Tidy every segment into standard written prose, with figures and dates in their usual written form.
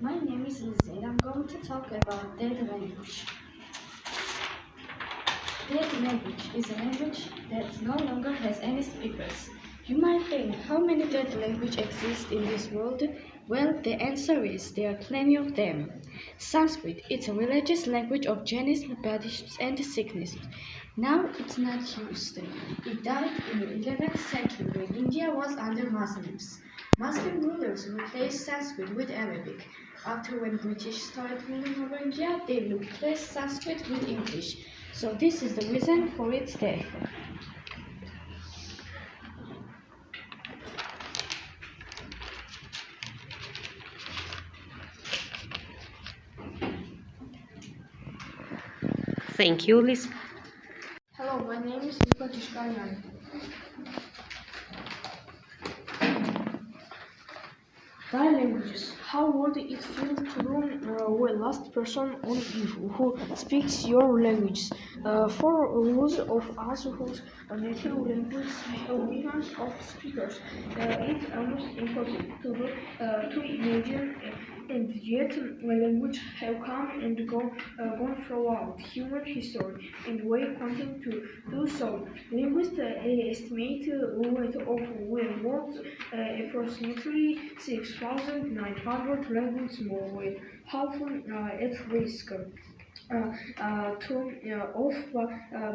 My name is Lizzie and I'm going to talk about dead language. Dead language is a language that no longer has any speakers. You might think, how many dead languages exist in this world? Well, the answer is there are plenty of them. Sanskrit is a religious language of Jainism, Buddhism, and Sikhism. Now it's not used. It died in the 11th century when India was under Muslims. Muslim rulers replaced Sanskrit with Arabic. After when British started ruling over India, they replaced Sanskrit with English. So this is the reason for its death. Thank you, Liz. Hello, my name is Luka Tishkanyan. Die languages. How would it feel to know a last person on Earth who speaks your language? For those of us whose native language have millions of speakers, it's almost impossible to imagine. And yet, language have come and gone throughout human history, and will continue to do so. Linguists estimate the weight of words approximately 6,900 languages more, with half at risk of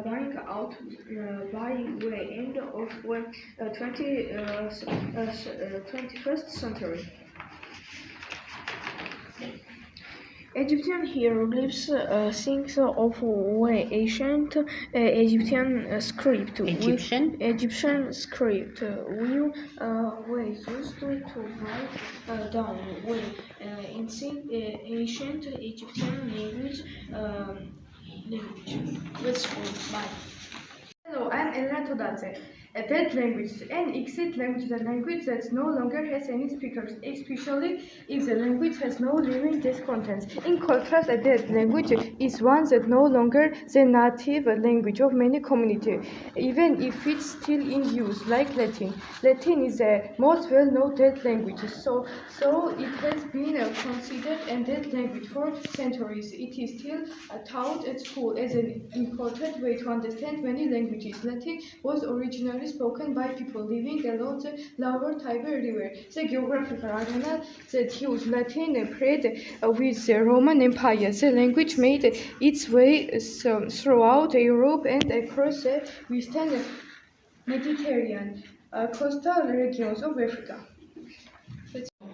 buying out by the end of the 21st century. Egyptian hieroglyphs think of the ancient Egyptian script. Egyptian script were used to write down ancient Egyptian language. Let's go. Bye. Hello, I'm Elena Todadze. A dead language, an extinct language is a language that no longer has any speakers, especially if the language has no living contents. In contrast, a dead language is one that no longer the native language of many communities, even if it's still in use, like Latin. Latin is the most well-known dead language, so it has been considered a dead language for centuries. It is still taught at school as an important way to understand many languages. Latin was originally spoken by people living along the lower Tiber River. The geographical area that used Latin paired with the Roman Empire. The language made its way throughout Europe and across the western Mediterranean coastal regions of Africa.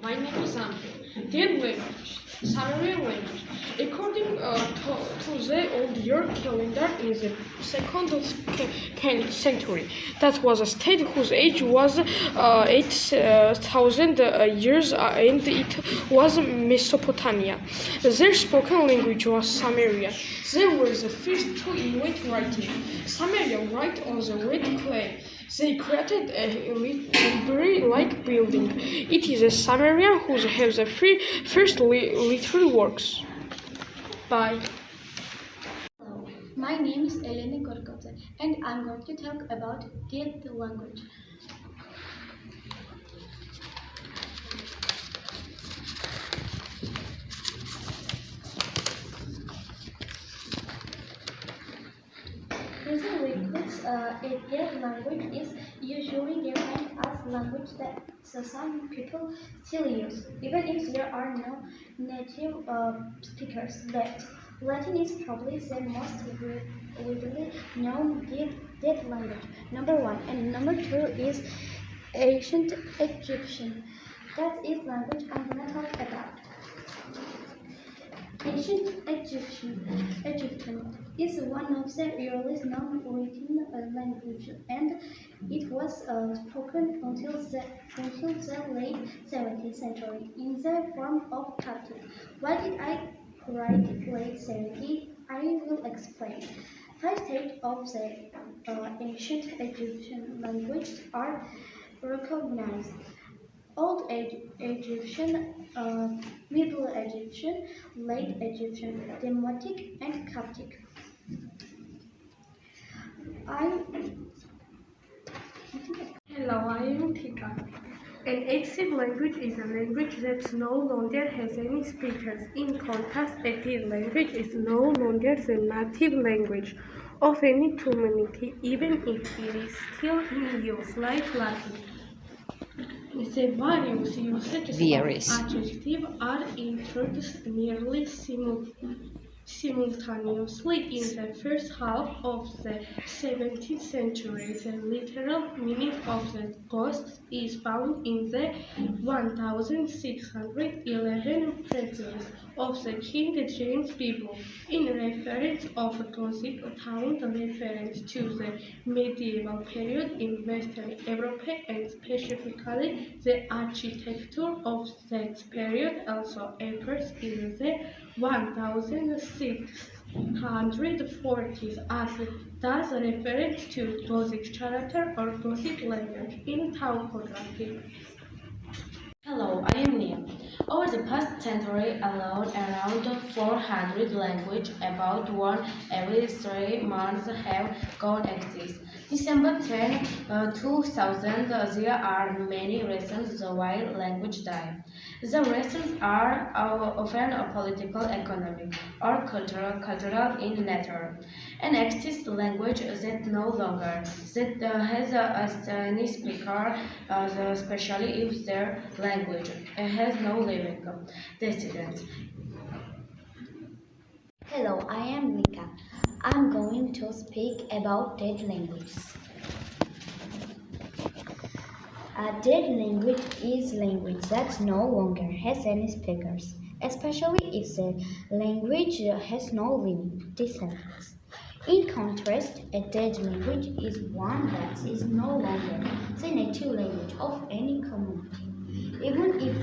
My name is Andrew. Dead language, Sumerian language. According to the old year calendar, in the 2nd century, that was a state whose age was 8,000 years, and it was Mesopotamia. Their spoken language was Sumerian. They were the first to invent writing. Sumerian write on the red clay. They created a library-like building. It is a Sumerian who has the first literary works. Bye. Hello, my name is Eleni Korkotze, and I'm going to talk about dead language. Using liquids, a dead language is usually defined as language that some people still use, even if there are no native speakers left. Latin is probably the most widely known dead language, number one, and number two is ancient Egyptian. That is language I'm gonna talk about. Ancient Egyptian is one of the earliest known written languages, and it was spoken until the late 17th century in the form of Coptic. Why did I write late 70s? I will explain. 5 states of the ancient Egyptian language are recognized: Old Egyptian, Middle Egyptian, Late Egyptian, Demotic, and Coptic. Hello, I am Tika. An extinct language is a language that no longer has any speakers. In contrast, a dead language is no longer the native language of any community, even if it is still in use, like Latin. The various usages Varies. of adjective are introduced nearly simultaneously in the first half of the 17th century. The literal meaning of the ghost is found in the 1611 preface of the King James Bible. In reference of Gothic town, the reference to the medieval period in Western Europe and specifically the architecture of that period also appears in the 1640s as does reference to Gothic character or Gothic language in typography. Hello, I am Nia. Over the past century alone, around 400 languages, about one every 3 months, have gone extinct. December 10, 2000, there are many reasons why language die. The reasons are often political, economic, or cultural in nature. An extinct language that no longer has any speaker, especially if their language has no living descendants. Hello, I am Mika. I'm going to speak about dead languages. A dead language is language that no longer has any speakers, especially if the language has no living descendants. In contrast, a dead language is one that is no longer the native language of any community, even if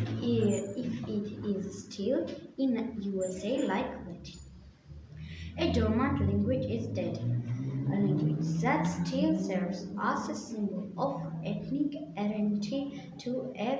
it is still in USA like Latin. A dormant language is dead, a language that still serves as a symbol of ethnic identity to a